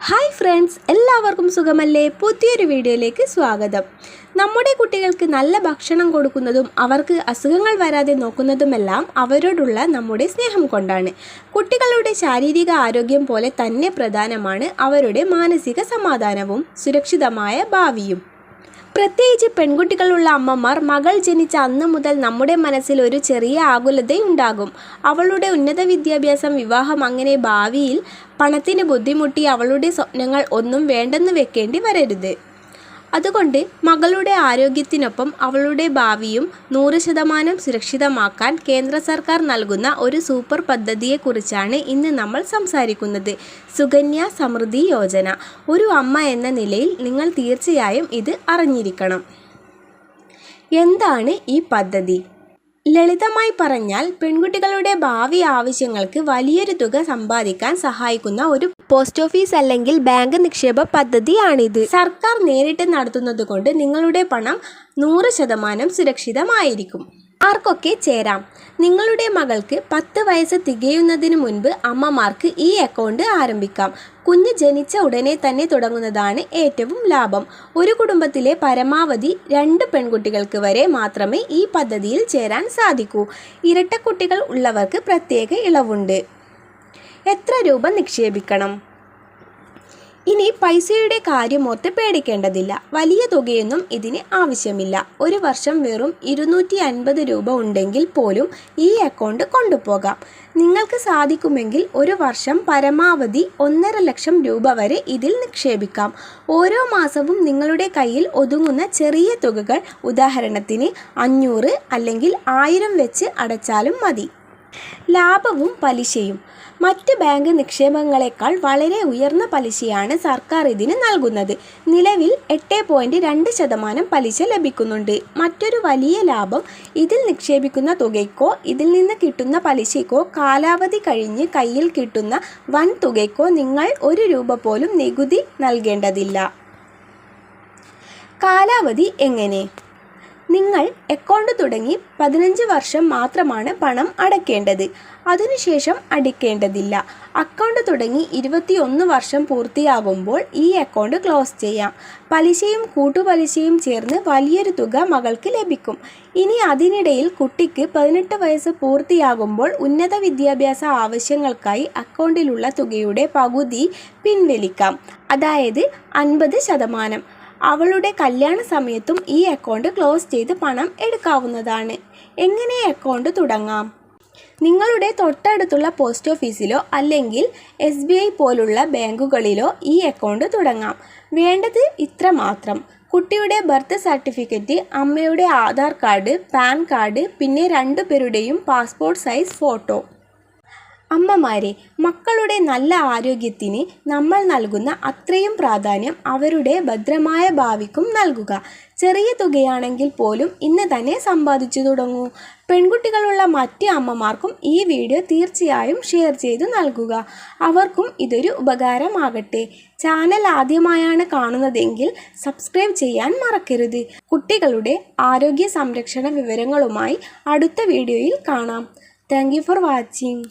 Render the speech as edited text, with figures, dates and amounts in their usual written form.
Hi friends, എല്ലാവർക്കും സുഖമല്ലേ? പുതിയൊരു വീഡിയോയിലേക്ക് സ്വാഗതം. നമ്മുടെ കുട്ടികൾക്ക് നല്ല ഭക്ഷണം കൊടുക്കുന്നതും അവർക്ക് അസുഖങ്ങൾ വരാതെ നോക്കുന്നതുമെല്ലാം അവരോടുള്ള നമ്മുടെ സ്നേഹം കൊണ്ടാണ്. കുട്ടികളുടെ ശാരീരിക ആരോഗ്യം പോലെ തന്നെ പ്രധാനമാണ് അവരുടെ മാനസിക സമാധാനവും സുരക്ഷിതമായ ഭാവിയും. പ്രത്യേകിച്ച് പെൺകുട്ടികളുള്ള അമ്മമാർ മകൾ ജനിച്ച അന്ന് മുതൽ നമ്മുടെ മനസ്സിൽ ഒരു ചെറിയ ആകുലതയുണ്ടാകും. അവളുടെ ഉന്നത വിദ്യാഭ്യാസം, വിവാഹം, അങ്ങനെ ഭാവിയിൽ പണത്തിന് ബുദ്ധിമുട്ടി അവളുടെ സ്വപ്നങ്ങൾ ഒന്നും വേണ്ടെന്ന് വെക്കേണ്ടി വരരുത്. അതുകൊണ്ട് മകളുടെ ആരോഗ്യത്തിനൊപ്പം അവളുടെ ഭാവിയും 100% സുരക്ഷിതമാക്കാൻ കേന്ദ്ര സർക്കാർ നൽകുന്ന ഒരു സൂപ്പർ പദ്ധതിയെക്കുറിച്ചാണ് ഇന്ന് നമ്മൾ സംസാരിക്കുന്നത്. സുകന്യ സമൃദ്ധി യോജന. ഒരു അമ്മ എന്ന നിലയിൽ നിങ്ങൾ തീർച്ചയായും ഇത് അറിഞ്ഞിരിക്കണം. എന്താണ് ഈ പദ്ധതി? ലളിതമായി പറഞ്ഞാൽ, പെൺകുട്ടികളുടെ ഭാവി ആവശ്യങ്ങൾക്ക് വലിയൊരു തുക സമ്പാദിക്കാൻ സഹായിക്കുന്ന ഒരു പോസ്റ്റ് ഓഫീസ് അല്ലെങ്കിൽ ബാങ്ക് നിക്ഷേപ പദ്ധതിയാണിത്. സർക്കാർ നേരിട്ട് നടത്തുന്നതുകൊണ്ട് നിങ്ങളുടെ പണം 100% സുരക്ഷിതമായിരിക്കും. ആർക്കൊക്കെ ചേരാം? നിങ്ങളുടെ മകൾക്ക് 10 വയസ്സ് തികയുന്നതിന് മുൻപ് അമ്മമാർക്ക് ഈ അക്കൗണ്ട് ആരംഭിക്കാം. കുഞ്ഞ് ജനിച്ച ഉടനെ തന്നെ തുടങ്ങുന്നതാണ് ഏറ്റവും ലാഭം. ഒരു കുടുംബത്തിലെ പരമാവധി 2 പെൺകുട്ടികൾക്ക് വരെ മാത്രമേ ഈ പദ്ധതിയിൽ ചേരാൻ സാധിക്കൂ. ഇരട്ടക്കുട്ടികൾ ഉള്ളവർക്ക് പ്രത്യേക ഇളവുണ്ട്. എത്ര രൂപ നിക്ഷേപിക്കണം? ഇനി പൈസയുടെ കാര്യമോർത്ത് പേടിക്കേണ്ടതില്ല. വലിയ തുകയൊന്നും ഇതിന് ആവശ്യമില്ല. ഒരു വർഷം വെറും 250 രൂപ ഉണ്ടെങ്കിൽ പോലും ഈ അക്കൗണ്ട് കൊണ്ടുപോകാം. നിങ്ങൾക്ക് സാധിക്കുമെങ്കിൽ ഒരു വർഷം പരമാവധി 1.5 ലക്ഷം രൂപ വരെ ഇതിൽ നിക്ഷേപിക്കാം. ഓരോ മാസവും നിങ്ങളുടെ കയ്യിൽ ഒതുങ്ങുന്ന ചെറിയ തുകകൾ, ഉദാഹരണത്തിന് 500 അല്ലെങ്കിൽ 1000 വെച്ച് അടച്ചാലും മതി. ലാഭവും പലിശയും. മറ്റ് ബാങ്ക് നിക്ഷേപങ്ങളെക്കാൾ വളരെ ഉയർന്ന പലിശയാണ് സർക്കാർ ഇതിന് നൽകുന്നത്. നിലവിൽ 8.2% പലിശ ലഭിക്കുന്നുണ്ട്. മറ്റൊരു വലിയ ലാഭം, ഇതിൽ നിക്ഷേപിക്കുന്ന തുകയ്ക്കോ ഇതിൽ നിന്ന് കിട്ടുന്ന പലിശയ്ക്കോ കാലാവധി കഴിഞ്ഞ് കയ്യിൽ കിട്ടുന്ന വൻ തുകയ്ക്കോ നിങ്ങൾ 1 രൂപ പോലും നികുതി നൽകേണ്ടതില്ല. കാലാവധി എങ്ങനെ? നിങ്ങൾ അക്കൗണ്ട് തുടങ്ങി 15 വർഷം മാത്രമാണ് പണം അടയ്ക്കേണ്ടത്. അതിനുശേഷം അടയ്ക്കേണ്ടതില്ല. അക്കൗണ്ട് തുടങ്ങി 21 വർഷം പൂർത്തിയാകുമ്പോൾ ഈ അക്കൗണ്ട് ക്ലോസ് ചെയ്യാം. പലിശയും കൂട്ടുപലിശയും ചേർന്ന് വലിയൊരു തുക മകൾക്ക് ലഭിക്കും. ഇനി അതിനിടയിൽ കുട്ടിക്ക് 18 വയസ്സ് പൂർത്തിയാകുമ്പോൾ ഉന്നത വിദ്യാഭ്യാസ ആവശ്യങ്ങൾക്കായി അക്കൗണ്ടിലുള്ള തുകയുടെ പകുതി പിൻവലിക്കാം, അതായത് 50%. അവളുടെ കല്യാണ സമയത്തും ഈ അക്കൗണ്ട് ക്ലോസ് ചെയ്ത് പണം എടുക്കാവുന്നതാണ്. എങ്ങനെ അക്കൗണ്ട് തുടങ്ങാം? നിങ്ങളുടെ തൊട്ടടുത്തുള്ള പോസ്റ്റ് ഓഫീസിലോ അല്ലെങ്കിൽ SBI പോലുള്ള ബാങ്കുകളിലോ ഈ അക്കൗണ്ട് തുടങ്ങാം. വേണ്ടത് ഇത്ര മാത്രം: കുട്ടിയുടെ ബർത്ത് സർട്ടിഫിക്കറ്റ്, അമ്മയുടെ ആധാർ കാർഡ്, പാൻ കാർഡ്, പിന്നെ 2 പേരുടെയും പാസ്പോർട്ട് സൈസ് ഫോട്ടോ. അമ്മമാരെ, മക്കളുടെ നല്ല ആരോഗ്യത്തിന് നമ്മൾ നൽകുന്ന അത്രയും പ്രാധാന്യം അവരുടെ ഭദ്രമായ ഭാവിക്കും നൽകുക. ചെറിയ തുകയാണെങ്കിൽ പോലും ഇന്ന് തന്നെ സമ്പാദിച്ചു തുടങ്ങൂ. പെൺകുട്ടികളുള്ള മറ്റ് അമ്മമാർക്കും ഈ വീഡിയോ തീർച്ചയായും ഷെയർ ചെയ്തു നൽകുക. അവർക്കും ഇതൊരു ഉപകാരമാകട്ടെ. ചാനൽ ആദ്യമായാണ് കാണുന്നതെങ്കിൽ സബ്സ്ക്രൈബ് ചെയ്യാൻ മറക്കരുത്. കുട്ടികളുടെ ആരോഗ്യ സംരക്ഷണ വിവരങ്ങളുമായി അടുത്ത വീഡിയോയിൽ കാണാം. Thank you for watching.